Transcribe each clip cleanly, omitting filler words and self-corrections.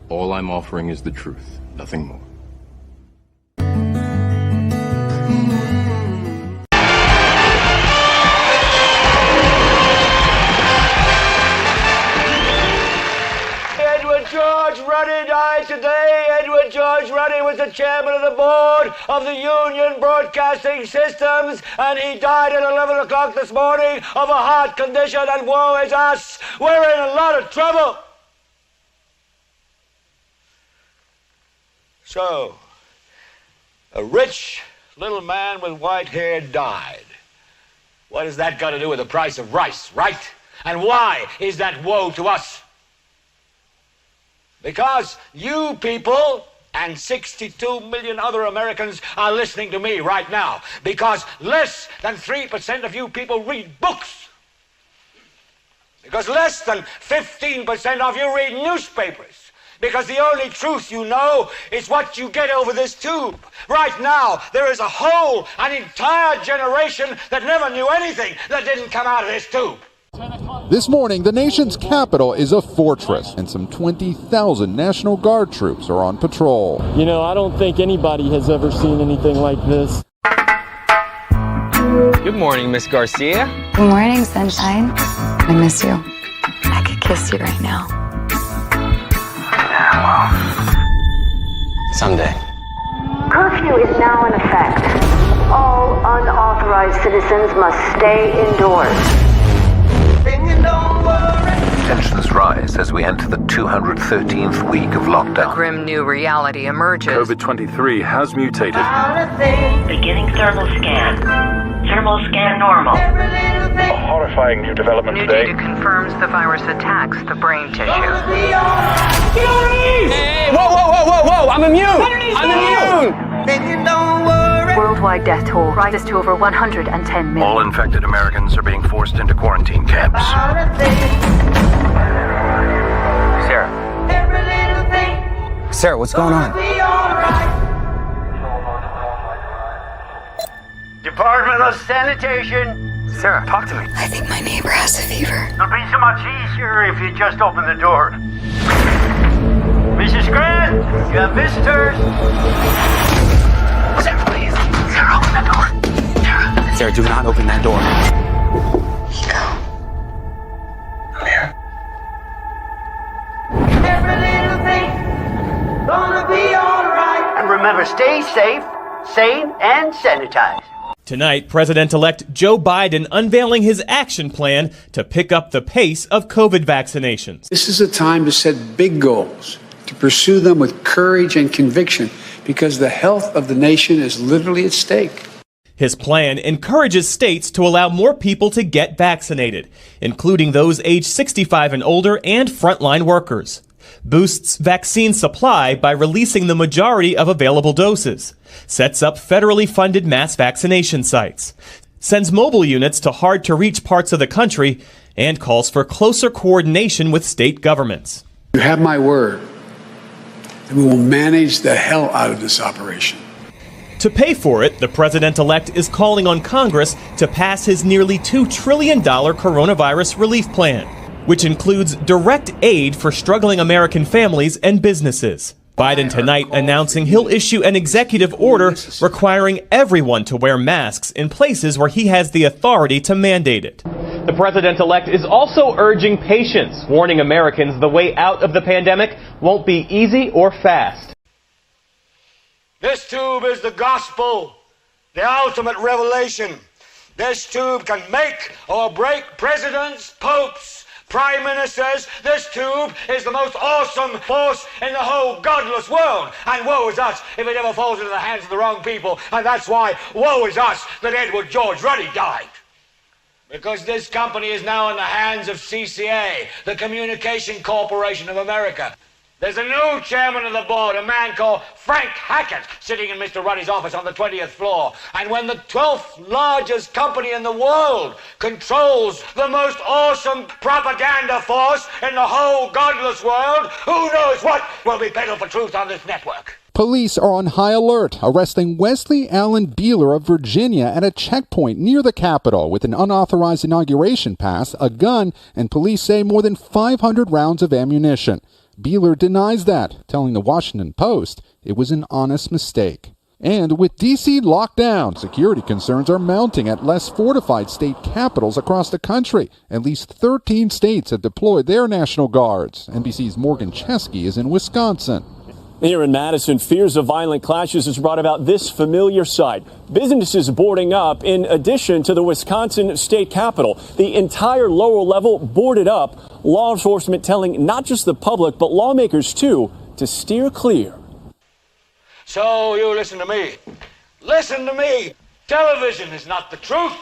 All I'm offering is the truth, nothing more. Edward George Ruddy died today. Edward George Ruddy was the chairman of the board of the Union Broadcasting Systems, and he died at 11 o'clock this morning of a heart condition, and woe is us. We're in a lot of trouble. So, a rich little man with white hair died. What has that got to do with the price of rice, right? And why is that woe to us? Because you people and 62 million other Americans are listening to me right now. Because less than 3% of you people read books. Because less than 15% of you read newspapers. Because the only truth you know is what you get over this tube. Right now, there is an entire generation that never knew anything that didn't come out of this tube. This morning, the nation's capital is a fortress, and some 20,000 National Guard troops are on patrol. You know, I don't think anybody has ever seen anything like this. Good morning, Miss Garcia. Good morning, sunshine. I miss you. I could kiss you right now. Someday. Curfew is now in effect. All unauthorized citizens must stay indoors. Tensions rise as we enter the 213th week of lockdown. A grim new reality emerges. COVID-23 has mutated. Beginning thermal scan. Thermal scan normal. A horrifying new development new today. data confirms the virus attacks the brain tissue. Hey, whoa! I'm immune! I'm immune! Worldwide death toll rises to over 110 million. All infected Americans are being forced into quarantine camps. Sarah, what's going on? Department of Sanitation. Sarah, talk to me. I think my neighbor has a fever. It'll be so much easier if you just open the door. Mrs. Grant, you have visitors. Sarah, please. Sarah, open that door. Sarah, do not open that door. Nico. I'm here. Every little thing gonna be all right. And remember, stay safe, sane, and sanitized. Tonight, President-elect Joe Biden unveiling his action plan to pick up the pace of COVID vaccinations. This is a time to set big goals, to pursue them with courage and conviction, because the health of the nation is literally at stake. His plan encourages states to allow more people to get vaccinated, including those aged 65 and older and frontline workers. Boosts vaccine supply by releasing the majority of available doses. Sets up federally funded mass vaccination sites. Sends mobile units to hard-to-reach parts of the country and calls for closer coordination with state governments. You have my word that we will manage the hell out of this operation. To pay for it, the president-elect is calling on Congress to pass his nearly $2 trillion coronavirus relief plan, which includes direct aid for struggling American families and businesses. Biden tonight announcing he'll issue an executive order requiring everyone to wear masks in places where he has the authority to mandate it. The president-elect is also urging patience, warning Americans the way out of the pandemic won't be easy or fast. This tube is the gospel, the ultimate revelation. This tube can make or break presidents, popes, prime ministers. This tube is the most awesome force in the whole godless world. And woe is us if it ever falls into the hands of the wrong people. And that's why woe is us that Edward George Ruddy died. Because this company is now in the hands of CCA, the Communication Corporation of America. There's a new chairman of the board, a man called Frank Hackett, sitting in Mr. Ruddy's office on the 20th floor. And when the 12th largest company in the world controls the most awesome propaganda force in the whole godless world, who knows what will be peddled for truth on this network? Police are on high alert, arresting Wesley Allen Beeler of Virginia at a checkpoint near the Capitol with an unauthorized inauguration pass, a gun, and police say more than 500 rounds of ammunition. Beeler denies that, telling the Washington Post it was an honest mistake. And with D.C. locked down, security concerns are mounting at less fortified state capitals across the country. At least 13 states have deployed their National Guards. NBC's Morgan Chesky is in Wisconsin. Here in Madison, fears of violent clashes has brought about this familiar sight. Businesses boarding up in addition to the Wisconsin state capitol. The entire lower level boarded up. Law enforcement telling not just the public, but lawmakers too, to steer clear. So you listen to me. Listen to me. Television is not the truth.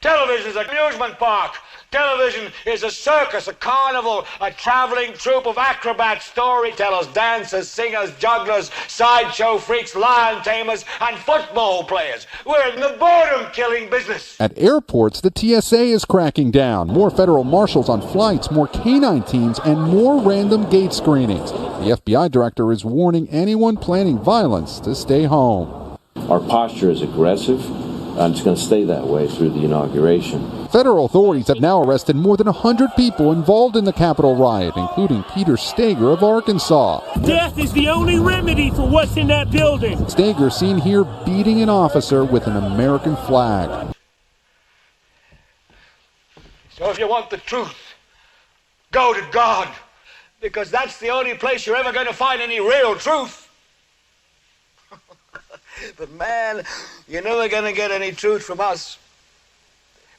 Television is an amusement park. Television is a circus, a carnival, a traveling troupe of acrobats, storytellers, dancers, singers, jugglers, sideshow freaks, lion tamers, and football players. We're in the boredom-killing business. At airports, the TSA is cracking down. More federal marshals on flights, more canine teams, and more random gate screenings. The FBI director is warning anyone planning violence to stay home. Our posture is aggressive. And it's going to stay that way through the inauguration. Federal authorities have now arrested more than 100 people involved in the Capitol riot, including Peter Stager of Arkansas. Death is the only remedy for what's in that building. Stager seen here beating an officer with an American flag. So if you want the truth, go to God, because that's the only place you're ever going to find any real truth. But man, you're never going to get any truth from us.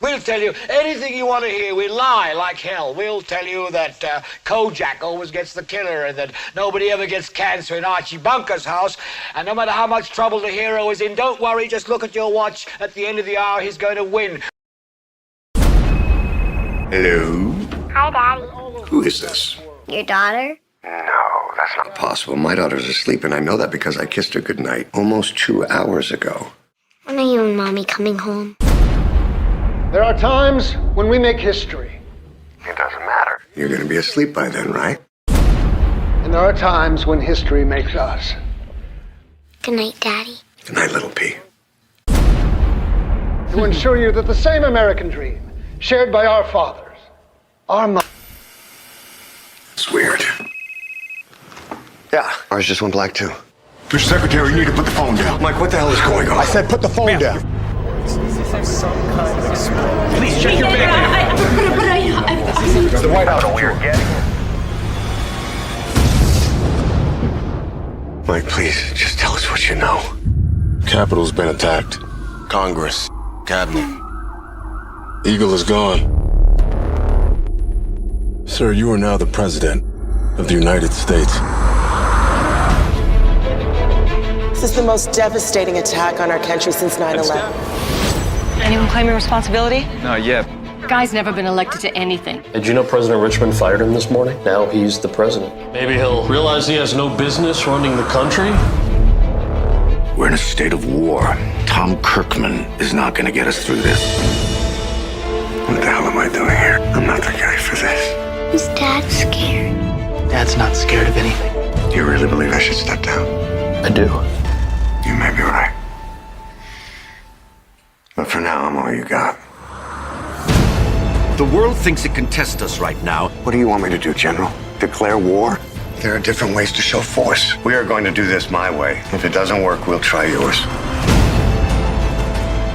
We'll tell you anything you want to hear. We lie like hell. We'll tell you that Kojak always gets the killer and that nobody ever gets cancer in Archie Bunker's house. And no matter how much trouble the hero is in, don't worry, just look at your watch. At the end of the hour, he's going to win. Hello? Hi, Daddy. Who is this? Your daughter? No, that's not possible. My daughter's asleep, and I know that because I kissed her goodnight almost 2 hours ago. When are you and Mommy coming home? There are times when we make history. It doesn't matter. You're going to be asleep by then, right? And there are times when history makes us. Good night, Daddy. Good night, little P. To ensure you that the same American dream, shared by our fathers, our mothers. It's weird. Yeah, ours just went black too. Mr. Secretary, you need to put the phone down. Mike, what the hell is going on? I said put the phone down. Please check your bag. It's the White House. Weird. Mike, please, just tell us what you know. Capitol's been attacked. Congress, cabinet. Eagle is gone. Sir, you are now the President of the United States. This is the most devastating attack on our country since 9/11. Anyone claiming responsibility? Not yet. Guy's never been elected to anything. Did you know President Richmond fired him this morning? Now he's the president. Maybe he'll realize he has no business running the country? We're in a state of war. Tom Kirkman is not going to get us through this. What the hell am I doing here? I'm not the guy for this. Is Dad scared? Dad's not scared of anything. Do you really believe I should step down? I do. You may be right. But for now, I'm all you got. The world thinks it can test us right now. What do you want me to do, General? Declare war? There are different ways to show force. We are going to do this my way. If it doesn't work, we'll try yours.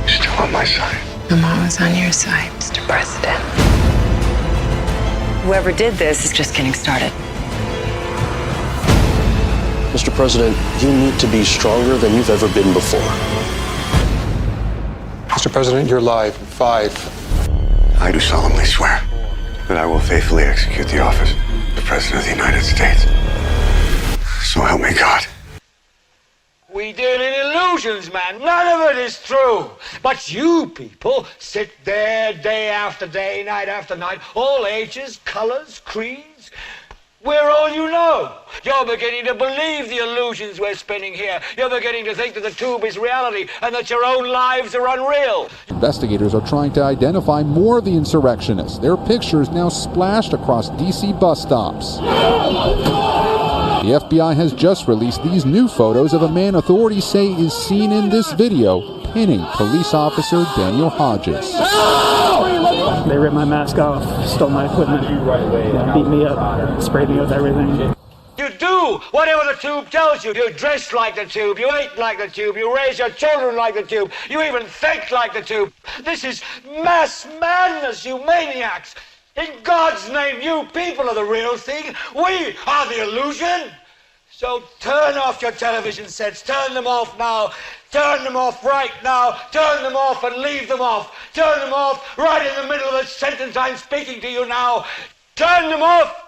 You're still on my side. I'm always on your side, Mr. President. Whoever did this is just getting started. Mr. President, you need to be stronger than you've ever been before. Mr. President, you're live. 5. I do solemnly swear that I will faithfully execute the office of the President of the United States. So help me God. We deal in illusions, man. None of it is true. But you people sit there day after day, night after night, all ages, colors, creeds. We're all you know. You're beginning to believe the illusions we're spinning here. You're beginning to think that the tube is reality and that your own lives are unreal. Investigators are trying to identify more of the insurrectionists. Their pictures now splashed across D.C. bus stops. The FBI has just released these new photos of a man authorities say is seen in this video pinning police officer Daniel Hodges. They ripped my mask off, stole my equipment, beat me up, sprayed me with everything. You do whatever the tube tells you. You dress like the tube, you eat like the tube, you raise your children like the tube, you even think like the tube. This is mass madness, you maniacs. In God's name, you people are the real thing. We are the illusion. So turn off your television sets. Turn them off now. Turn them off right now. Turn them off and leave them off. Turn them off right in the middle of the sentence I'm speaking to you now. Turn them off.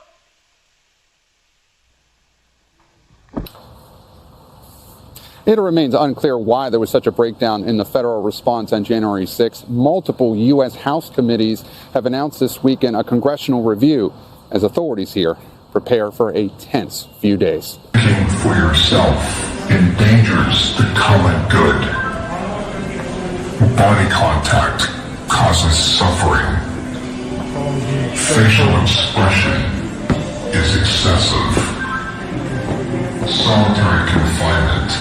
It remains unclear why there was such a breakdown in the federal response on January 6th. Multiple U.S. House committees have announced this weekend a congressional review as authorities here prepare for a tense few days. Thinking for yourself endangers the common good. Body contact causes suffering. Facial expression is excessive. Solitary confinement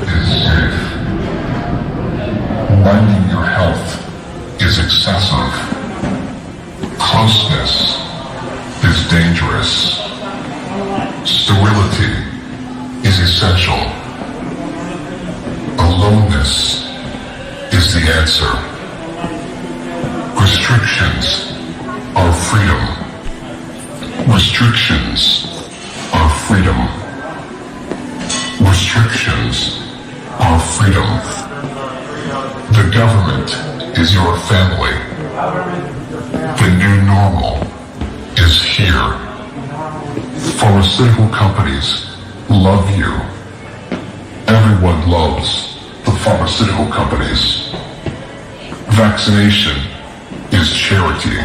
is safe. Minding your health is excessive. Closeness is dangerous. Sterility is essential. Aloneness is the answer. Restrictions are freedom. Restrictions are freedom. Restrictions are freedom. The government is your family. The new normal is here. Pharmaceutical companies love you. Everyone loves the pharmaceutical companies. Vaccination is charity.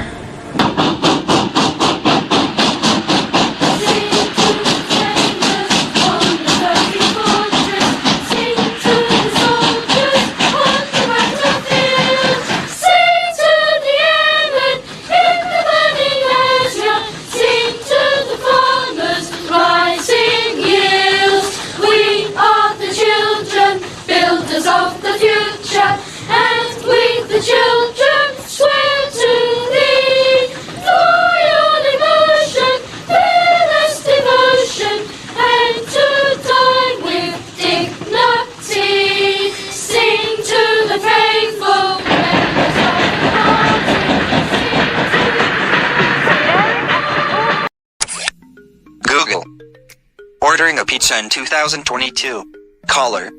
Ordering a pizza in 2022. Caller.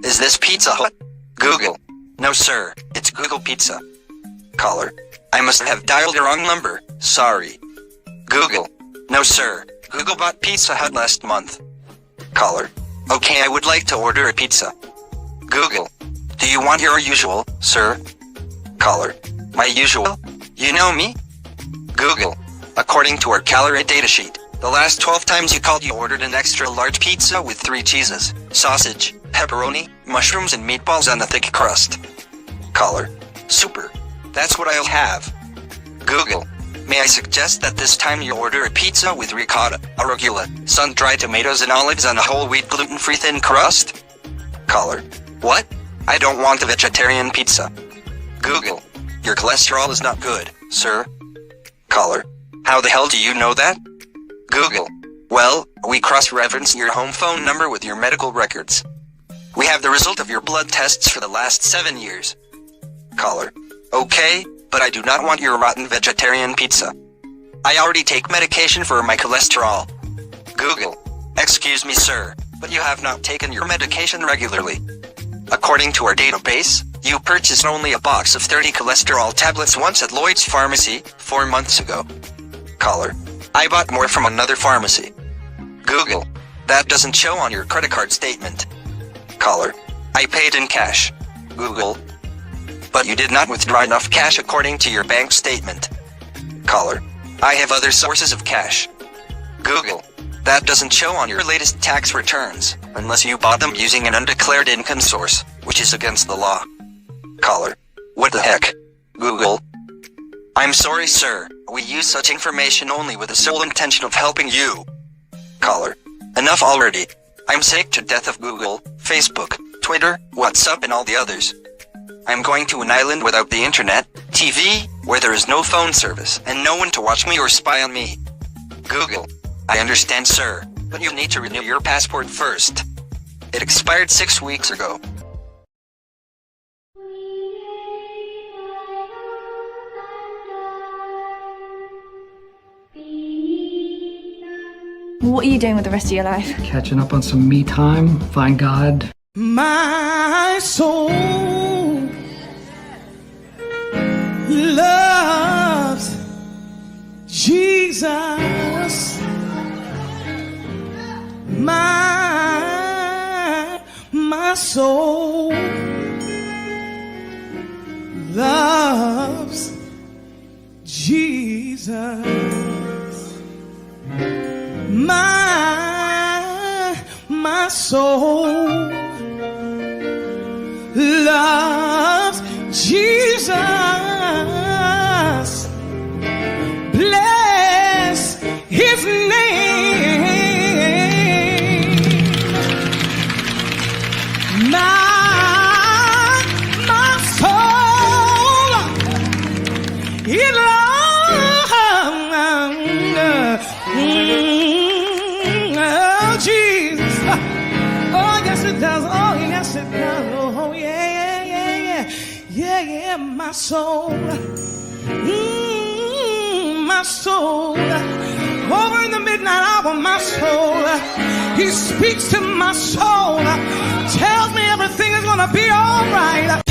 Is this Pizza Hut? Google. No sir, it's Google Pizza. Caller. I must have dialed the wrong number, sorry. Google. No sir, Google bought Pizza Hut last month. Caller. Okay, I would like to order a pizza. Google. Do you want your usual, sir? Caller. My usual? You know me? Google. According to our calorie data sheet, the last 12 times you called, you ordered an extra large pizza with 3 cheeses, sausage, pepperoni, mushrooms and meatballs on the thick crust. Caller. Super. That's what I'll have. Google. May I suggest that this time you order a pizza with ricotta, arugula, sun-dried tomatoes and olives on a whole wheat gluten-free thin crust? Caller. What? I don't want a vegetarian pizza. Google. Your cholesterol is not good, sir. Caller. How the hell do you know that? Google. Well, we cross-reference your home phone number with your medical records. We have the result of your blood tests for the last 7 years. Caller. Okay, but I do not want your rotten vegetarian pizza. I already take medication for my cholesterol. Google. Excuse me, sir, but you have not taken your medication regularly. According to our database, you purchased only a box of 30 cholesterol tablets once at Lloyd's Pharmacy 4 months ago. Caller. I bought more from another pharmacy. Google. That doesn't show on your credit card statement. Caller. I paid in cash. Google. But you did not withdraw enough cash according to your bank statement. Caller. I have other sources of cash. Google. That doesn't show on your latest tax returns, unless you bought them using an undeclared income source, which is against the law. Caller. What the heck? Google. I'm sorry, sir. We use such information only with the sole intention of helping you. Caller. Enough already. I'm sick to death of Google, Facebook, Twitter, WhatsApp and all the others. I'm going to an island without the internet, TV, where there is no phone service, and no one to watch me or spy on me. Google. I understand, sir, but you need to renew your passport first. It expired 6 weeks ago. What are you doing with the rest of your life? Catching up on some me time, find God. My soul loves Jesus. My soul loves Jesus. My soul loves Jesus. Bless his name. My soul, it loves Jesus. Oh, yes it does. Oh, yes it does. Oh, yeah, my soul. My soul. Over in the midnight hour, my soul. He speaks to my soul. Tells me everything is gonna be all right.